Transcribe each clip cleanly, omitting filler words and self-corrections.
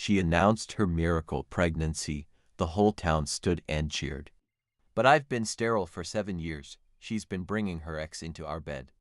she announced her miracle pregnancy. The whole town stood and cheered. But I've been sterile for 7 years. She's been bringing her ex into our bed.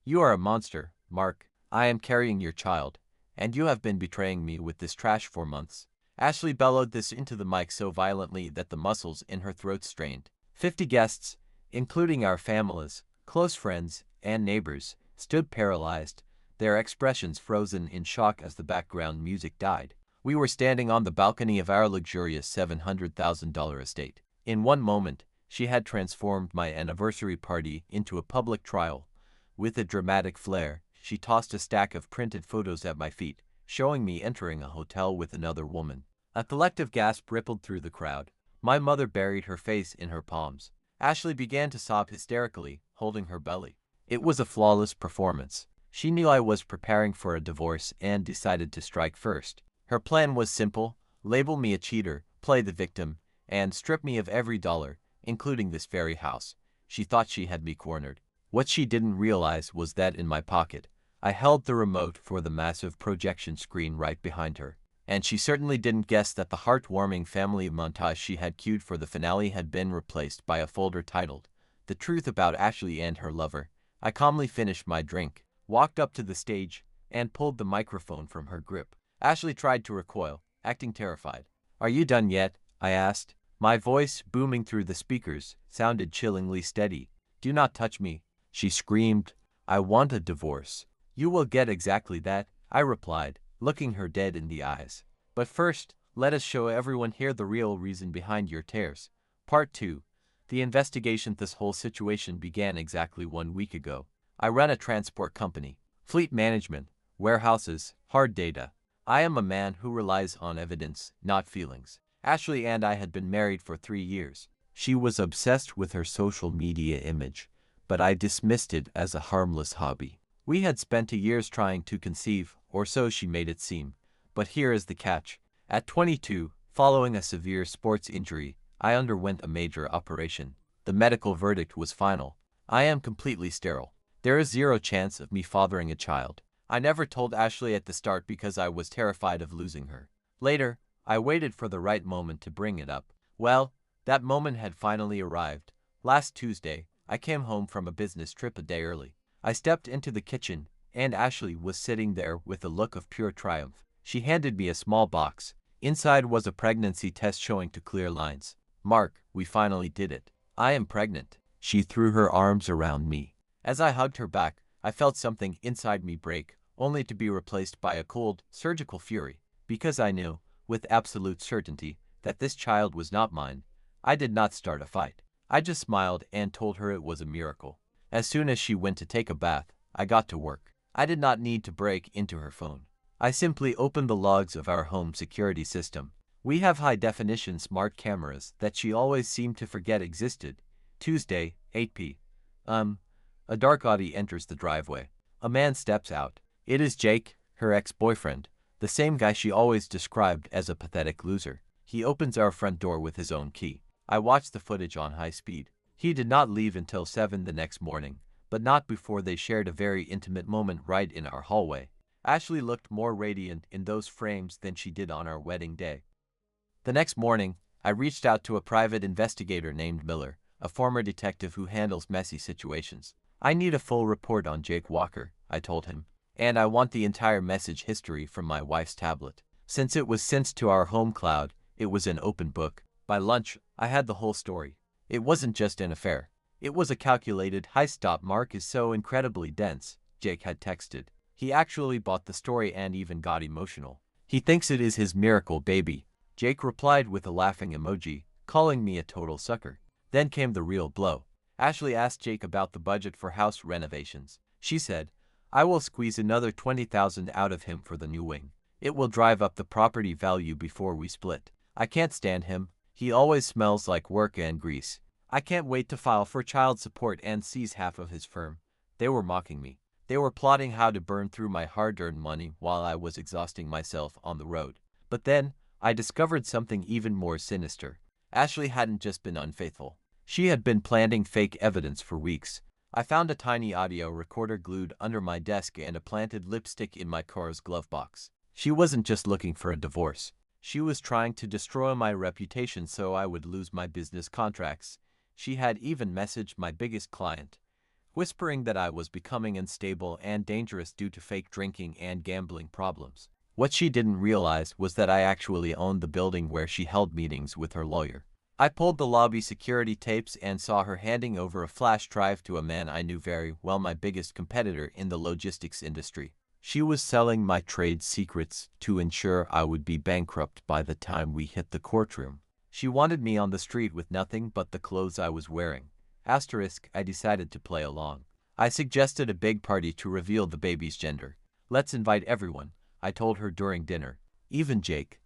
You are a monster, Mark. I am carrying your child, and you have been betraying me with this trash for months. Ashley bellowed this into the mic so violently that the muscles in her throat strained. 50 guests, including our families, close friends, and neighbors, stood paralyzed, their expressions frozen in shock as the background music died. We were standing on the balcony of our luxurious $700,000 estate. In one moment, she had transformed my anniversary party into a public trial. With a dramatic flair, she tossed a stack of printed photos at my feet, showing me entering a hotel with another woman. A collective gasp rippled through the crowd. My mother buried her face in her palms. Ashley began to sob hysterically, holding her belly. It was a flawless performance. She knew I was preparing for a divorce and decided to strike first. Her plan was simple: label me a cheater, play the victim, and strip me of every dollar, including this very house. She thought she had me cornered. What she didn't realize was that in my pocket, I held the remote for the massive projection screen right behind her. And she certainly didn't guess that the heartwarming family montage she had cued for the finale had been replaced by a folder titled, "The Truth About Ashley and Her Lover." I calmly finished my drink, walked up to the stage, and pulled the microphone from her grip. Ashley tried to recoil, acting terrified. "Are you done yet?" I asked. My voice, booming through the speakers, sounded chillingly steady. "Do not touch me," she screamed. "I want a divorce." "You will get exactly that," I replied, looking her dead in the eyes. "But first, let us show everyone here the real reason behind your tears." Part 2. The investigation. This whole situation began exactly 1 week ago. I run a transport company. Fleet management, warehouses, hard data. I am a man who relies on evidence, not feelings. Ashley and I had been married for 3 years. She was obsessed with her social media image, but I dismissed it as a harmless hobby. We had spent 2 years trying to conceive, or so she made it seem. But here is the catch. At 22, following a severe sports injury, I underwent a major operation. The medical verdict was final. I am completely sterile. There is 0 chance of me fathering a child. I never told Ashley at the start because I was terrified of losing her. Later, I waited for the right moment to bring it up. Well, that moment had finally arrived. Last Tuesday, I came home from a business trip a day early. I stepped into the kitchen, and Ashley was sitting there with a look of pure triumph. She handed me a small box. Inside was a pregnancy test showing 2 clear lines. "Mark, we finally did it. I am pregnant." She threw her arms around me. As I hugged her back, I felt something inside me break, only to be replaced by a cold, surgical fury. Because I knew, with absolute certainty, that this child was not mine, I did not start a fight. I just smiled and told her it was a miracle. As soon as she went to take a bath, I got to work. I did not need to break into her phone. I simply opened the logs of our home security system. We have high-definition smart cameras that she always seemed to forget existed. Tuesday, 8 p.m. A dark Audi enters the driveway. A man steps out. It is Jake, her ex-boyfriend, the same guy she always described as a pathetic loser. He opens our front door with his own key. I watched the footage on high speed. He did not leave until 7 the next morning, but not before they shared a very intimate moment right in our hallway. Ashley looked more radiant in those frames than she did on our wedding day. The next morning, I reached out to a private investigator named Miller, a former detective who handles messy situations. "I need a full report on Jake Walker," I told him, "and I want the entire message history from my wife's tablet. Since it was sent to our home cloud, it was an open book." By lunch, I had the whole story. It wasn't just an affair. It was a calculated heist. "Mark is so incredibly dense," Jake had texted. He actually bought the story and even got emotional. "He thinks it is his miracle baby." Jake replied with a laughing emoji, calling me a total sucker. Then came the real blow. Ashley asked Jake about the budget for house renovations. She said, "I will squeeze another $20,000 out of him for the new wing. It will drive up the property value before we split. I can't stand him. He always smells like work and grease. I can't wait to file for child support and seize half of his firm." They were mocking me. They were plotting how to burn through my hard-earned money while I was exhausting myself on the road. But then, I discovered something even more sinister. Ashley hadn't just been unfaithful. She had been planting fake evidence for weeks. I found a tiny audio recorder glued under my desk and a planted lipstick in my car's glove box. She wasn't just looking for a divorce. She was trying to destroy my reputation so I would lose my business contracts. She had even messaged my biggest client, whispering that I was becoming unstable and dangerous due to fake drinking and gambling problems. What she didn't realize was that I actually owned the building where she held meetings with her lawyer. I pulled the lobby security tapes and saw her handing over a flash drive to a man I knew very well, my biggest competitor in the logistics industry. She was selling my trade secrets to ensure I would be bankrupt by the time we hit the courtroom. She wanted me on the street with nothing but the clothes I was wearing. Asterisk, I decided to play along. I suggested a big party to reveal the baby's gender. Let's invite everyone, I told her during dinner. Even Jake.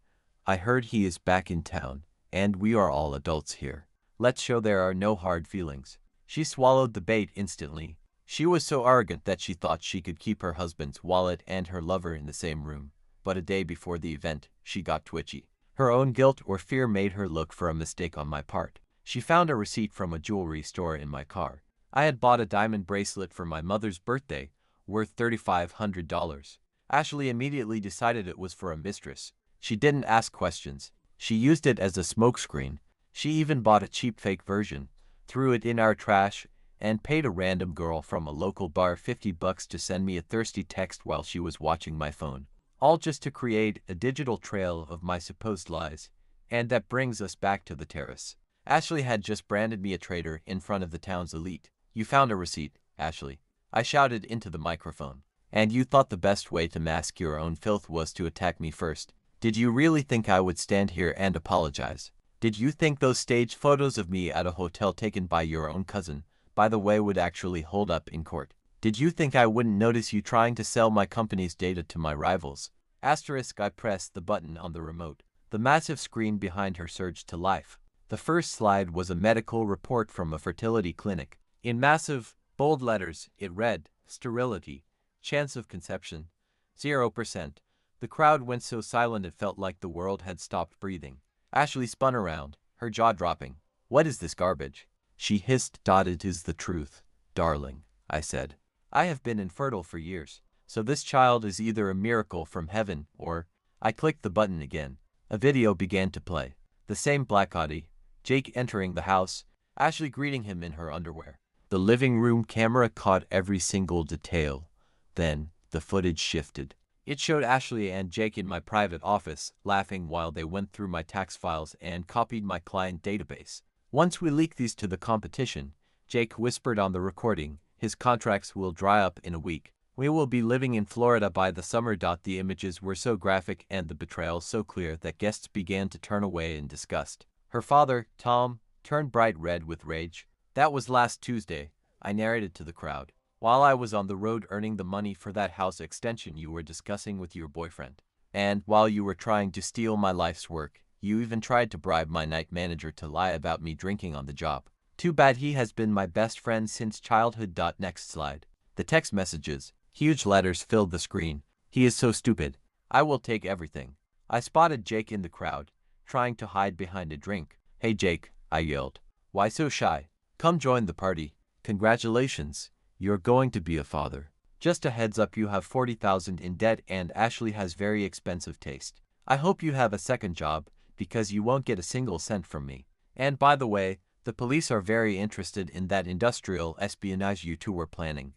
I heard he is back in town, and we are all adults here. Let's show there are no hard feelings. She swallowed the bait instantly. She was so arrogant that she thought she could keep her husband's wallet and her lover in the same room. But a day before the event, she got twitchy. Her own guilt or fear made her look for a mistake on my part. She found a receipt from a jewelry store in my car. I had bought a diamond bracelet for my mother's birthday, worth $3,500. Ashley immediately decided it was for a mistress. She didn't ask questions. She used it as a smokescreen. She even bought a cheap fake version, threw it in our trash, and paid a random girl from a local bar $50 to send me a thirsty text while she was watching my phone. All just to create a digital trail of my supposed lies. And that brings us back to the terrace. Ashley had just branded me a traitor in front of the town's elite. You found a receipt, Ashley. I shouted into the microphone. And you thought the best way to mask your own filth was to attack me first. Did you really think I would stand here and apologize? Did you think those staged photos of me at a hotel taken by your own cousin, by the way, would actually hold up in court? Did you think I wouldn't notice you trying to sell my company's data to my rivals? Asterisk, I pressed the button on the remote. The massive screen behind her surged to life. The first slide was a medical report from a fertility clinic. In massive, bold letters, it read, sterility, chance of conception, 0%. The crowd went so silent it felt like the world had stopped breathing. Ashley spun around, her jaw dropping. What is this garbage? She hissed. It is the truth, darling, I said. I have been infertile for years, so this child is either a miracle from heaven or... I clicked the button again. A video began to play. The same black Audi, Jake entering the house, Ashley greeting him in her underwear. The living room camera caught every single detail. Then, the footage shifted. It showed Ashley and Jake in my private office, laughing while they went through my tax files and copied my client database. Once we leak these to the competition, Jake whispered on the recording, his contracts will dry up in a week. We will be living in Florida by the summer. The images were so graphic and the betrayal so clear that guests began to turn away in disgust. Her father, Tom, turned bright red with rage. That was last Tuesday, I narrated to the crowd, while I was on the road earning the money for that house extension you were discussing with your boyfriend. And while you were trying to steal my life's work, you even tried to bribe my night manager to lie about me drinking on the job. Too bad he has been my best friend since childhood. Next slide. The text messages, huge letters, filled the screen. He is so stupid. I will take everything. I spotted Jake in the crowd, trying to hide behind a drink. Hey Jake, I yelled. Why so shy? Come join the party. Congratulations. You're going to be a father. Just a heads up, you have $40,000 in debt and Ashley has very expensive taste. I hope you have a second job, because you won't get a single cent from me. And by the way, the police are very interested in that industrial espionage you two were planning.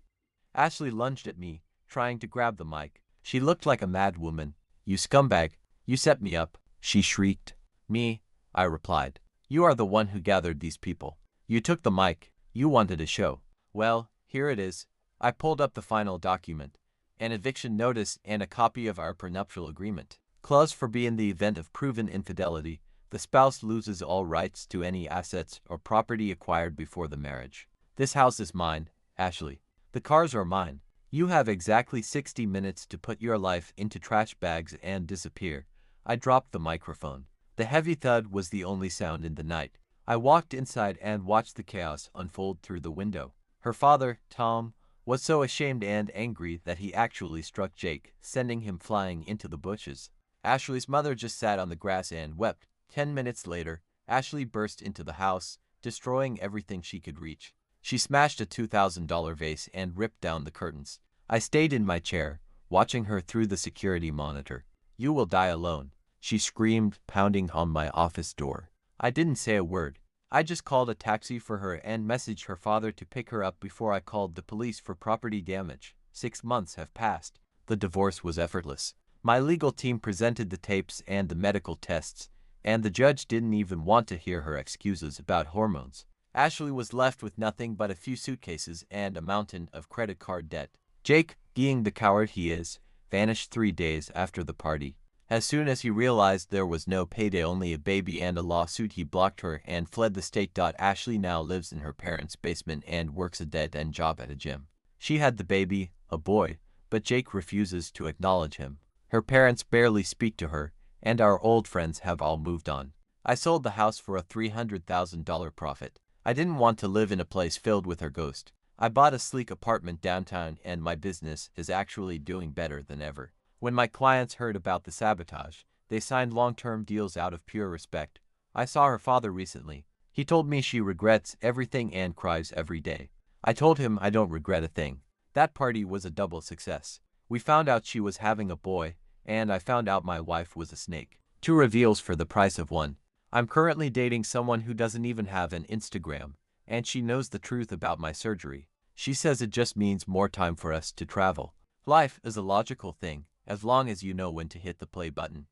Ashley lunged at me, trying to grab the mic. She looked like a mad woman. You scumbag, you set me up, she shrieked. Me, I replied. You are the one who gathered these people. You took the mic, you wanted a show. Well, here it is. I pulled up the final document, an eviction notice and a copy of our prenuptial agreement. Clause 4B, in the event of proven infidelity, the spouse loses all rights to any assets or property acquired before the marriage. This house is mine, Ashley. The cars are mine. You have exactly 60 minutes to put your life into trash bags and disappear. I dropped the microphone. The heavy thud was the only sound in the night. I walked inside and watched the chaos unfold through the window. Her father, Tom, was so ashamed and angry that he actually struck Jake, sending him flying into the bushes. Ashley's mother just sat on the grass and wept. 10 minutes later, Ashley burst into the house, destroying everything she could reach. She smashed a $2,000 vase and ripped down the curtains. I stayed in my chair, watching her through the security monitor. You will die alone, she screamed, pounding on my office door. I didn't say a word. I just called a taxi for her and messaged her father to pick her up before I called the police for property damage. 6 months have passed. The divorce was effortless. My legal team presented the tapes and the medical tests, and the judge didn't even want to hear her excuses about hormones. Ashley was left with nothing but a few suitcases and a mountain of credit card debt. Jake, being the coward he is, vanished 3 days after the party. As soon as he realized there was no payday, only a baby and a lawsuit, he blocked her and fled the state. Ashley now lives in her parents' basement and works a dead-end job at a gym. She had the baby, a boy, but Jake refuses to acknowledge him. Her parents barely speak to her, and our old friends have all moved on. I sold the house for a $300,000 profit. I didn't want to live in a place filled with her ghost. I bought a sleek apartment downtown, and my business is actually doing better than ever. When my clients heard about the sabotage, they signed long-term deals out of pure respect. I saw her father recently. He told me she regrets everything and cries every day. I told him I don't regret a thing. That party was a double success. We found out she was having a boy, and I found out my wife was a snake. 2 reveals for the price of 1. I'm currently dating someone who doesn't even have an Instagram, and she knows the truth about my surgery. She says it just means more time for us to travel. Life is a logical thing, as long as you know when to hit the play button.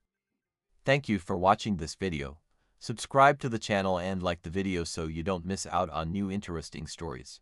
Thank you for watching this video. Subscribe to the channel and like the video so you don't miss out on new interesting stories.